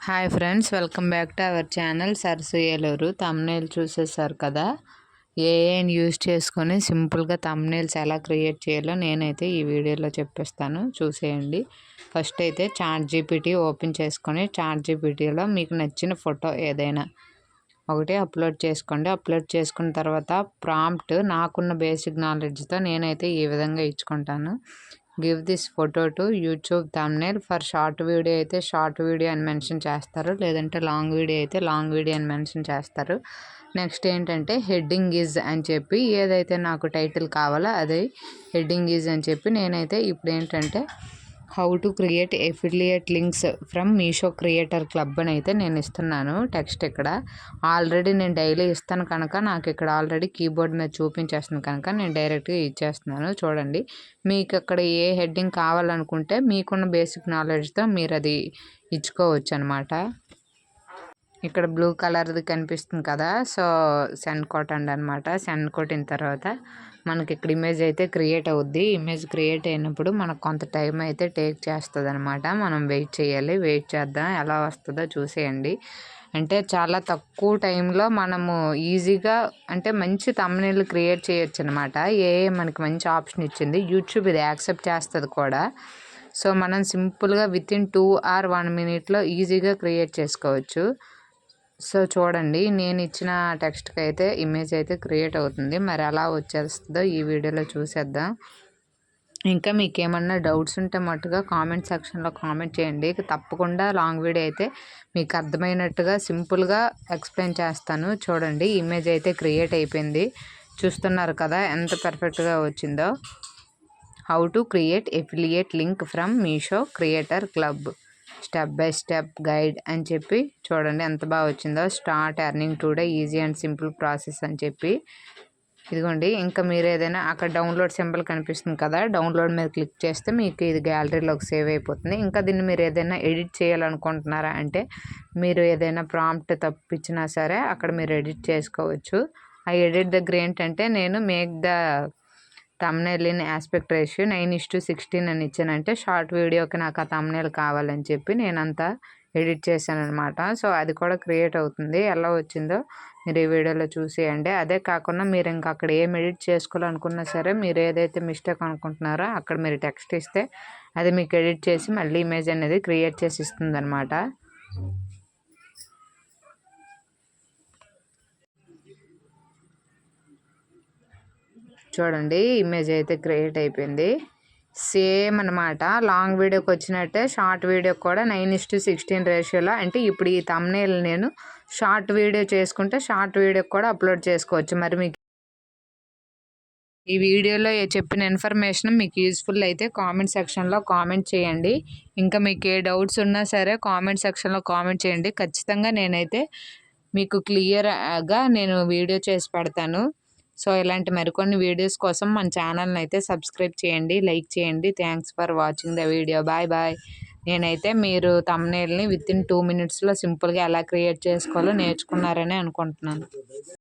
Hi friends, welcome back to our channel Sarasu Eluru. Thumbnail చూసేసారు కదా, ఏఐని యూజ్ చేసుకొని సింపుల్గా తమ్నేల్స్ ఎలా క్రియేట్ చేయాలో నేనైతే ఈ వీడియోలో చెప్పేస్తాను, చూసేయండి. ఫస్ట్ అయితే చాట్ జీపీటీ ఓపెన్ చేసుకొని చాట్ జీపీటీలో మీకు నచ్చిన ఫోటో ఏదైనా ఒకటి అప్లోడ్ చేసుకోండి. అప్లోడ్ చేసుకున్న తర్వాత ప్రాంప్ట్ నాకున్న బేసిక్ నాలెడ్జ్తో నేనైతే ఈ విధంగా ఇచ్చుకుంటాను. Give this photo to YouTube thumbnail for short video అయితే షార్ట్ వీడియో అని మెన్షన్ చేస్తారు, లేదంటే లాంగ్ వీడియో అయితే లాంగ్ వీడియో అని మెన్షన్ చేస్తారు. నెక్స్ట్ ఏంటంటే హెడ్డింగ్ ఈజ్ అని చెప్పి ఏదైతే నాకు టైటిల్ కావాలో అది హెడ్డింగ్ ఈజ్ అని చెప్పి నేనైతే ఇప్పుడు ఏంటంటే how to create affiliate links from Meesho creator club అని అయితే నేను ఇస్తున్నాను టెక్స్ట్. ఇక్కడ ఆల్రెడీ నేను డైలీ ఇస్తాను కనుక నాకు ఇక్కడ ఆల్రెడీ కీబోర్డ్ మీద చూపించేస్తుంది కనుక నేను డైరెక్ట్గా ఇచ్చేస్తున్నాను. చూడండి, మీకు అక్కడ ఏ హెడ్డింగ్ కావాలనుకుంటే మీకున్న బేసిక్ నాలెడ్జ్తో మీరు అది ఇచ్చుకోవచ్చు అనమాట. ఇక్కడ బ్లూ కలర్ది కనిపిస్తుంది కదా, సో సెండ్ కొట్టండి అనమాట. సెండ్ కొట్టిన తర్వాత మనకి ఇక్కడ ఇమేజ్ అయితే క్రియేట్ అవుద్ది. ఇమేజ్ క్రియేట్ అయినప్పుడు మనకు కొంత టైం అయితే టేక్ చేస్తుంది అనమాట. మనం వెయిట్ చేయాలి. వెయిట్ చేద్దాం, ఎలా వస్తుందో చూసేయండి. అంటే చాలా తక్కువ టైంలో మనము ఈజీగా అంటే మంచి థంబ్నెయిల్ క్రియేట్ చేయొచ్చు అనమాట. మనకి మంచి ఆప్షన్ ఇచ్చింది, యూట్యూబ్ ఇది యాక్సెప్ట్ చేస్తుంది కూడా. సో మనం సింపుల్గా వితిన్ 2 or 1 minute ఈజీగా క్రియేట్ చేసుకోవచ్చు. సో చూడండి, నేను ఇచ్చిన టెక్స్ట్కి అయితే ఇమేజ్ అయితే క్రియేట్ అవుతుంది. మరి ఎలా వచ్చేస్తుందో ఈ వీడియోలో చూసేద్దాం. ఇంకా మీకు ఏమన్నా డౌట్స్ ఉంటే మట్టుగా కామెంట్ సెక్షన్లో కామెంట్ చేయండి. తప్పకుండా లాంగ్ వీడియో అయితే మీకు అర్థమైనట్టుగా సింపుల్గా ఎక్స్ప్లెయిన్ చేస్తాను. చూడండి, ఇమేజ్ అయితే క్రియేట్ అయిపోయింది. చూస్తున్నారు కదా ఎంత పర్ఫెక్ట్గా వచ్చిందో. How to create affiliate link from Meesho creator club step by step guide అని చెప్పి చూడండి ఎంత బాగా వచ్చిందో. Start earning today easy and simple process అని చెప్పి ఇదిగోండి. ఇంకా మీరు ఏదైనా అక్కడ డౌన్లోడ్ సింబల్ కనిపిస్తుంది కదా, డౌన్లోడ్ మీద క్లిక్ చేస్తే మీకు ఇది గ్యాలరీలోకి సేవ్ అయిపోతుంది. ఇంకా దీన్ని మీరు ఏదైనా ఎడిట్ చేయాలనుకుంటున్నారా అంటే మీరు ఏదైనా ప్రాంప్ట్ తప్పించినా సరే అక్కడ మీరు ఎడిట్ చేసుకోవచ్చు. ఆ ఎడిట్ దగ్గర ఏంటంటే నేను make the thumbnail in aspect ratio 9:16 అని ఇచ్చానంటే షార్ట్ వీడియోకి నాకు ఆ థంబ్నెయిల్ కావాలని చెప్పి నేనంతా ఎడిట్ చేశాను అనమాట. సో అది కూడా క్రియేట్ అవుతుంది. ఎలా వచ్చిందో మీరు ఈ వీడియోలో చూసేయండి. అదే కాకుండా మీరు ఇంకా అక్కడ ఏం ఎడిట్ చేసుకోవాలనుకున్నా సరే మీరు ఏదైతే మిస్టేక్ అనుకుంటున్నారో అక్కడ మీరు టెక్స్ట్ ఇస్తే అది మీకు ఎడిట్ చేసి మళ్ళీ ఇమేజ్ అనేది క్రియేట్ చేసి ఇస్తుంది అనమాట. చూడండి, ఇమేజ్ అయితే క్రియేట్ అయిపోయింది. సేమ్ అనమాట, లాంగ్ వీడియోకి వచ్చినట్టే షార్ట్ వీడియోకి కూడా 9:16 రేషియోలో. అంటే ఇప్పుడు ఈ థంబ్నెయిల్ నేను షార్ట్ వీడియో చేసుకుంటే షార్ట్ వీడియోకి కూడా అప్లోడ్ చేసుకోవచ్చు. మరి మీకు ఈ వీడియోలో చెప్పిన ఇన్ఫర్మేషన్ మీకు యూస్ఫుల్ అయితే కామెంట్ సెక్షన్లో కామెంట్ చేయండి. ఇంకా మీకు ఏ డౌట్స్ ఉన్నా సరే కామెంట్ సెక్షన్లో కామెంట్ చేయండి. ఖచ్చితంగా నేనైతే మీకు క్లియర్గా నేను వీడియో చేసి పెడతాను. సో ఇలాంటి మరికొన్ని వీడియోస్ కోసం మన ఛానల్ని అయితే సబ్స్క్రైబ్ చేయండి, లైక్ చేయండి. Thanks for watching the video. Bye bye. నేనైతే మీరు థంబ్నెయిల్ని వితిన్ 2 minutesలో సింపుల్గా ఎలా క్రియేట్ చేసుకోవాలో నేర్చుకున్నారని అనుకుంటున్నాను.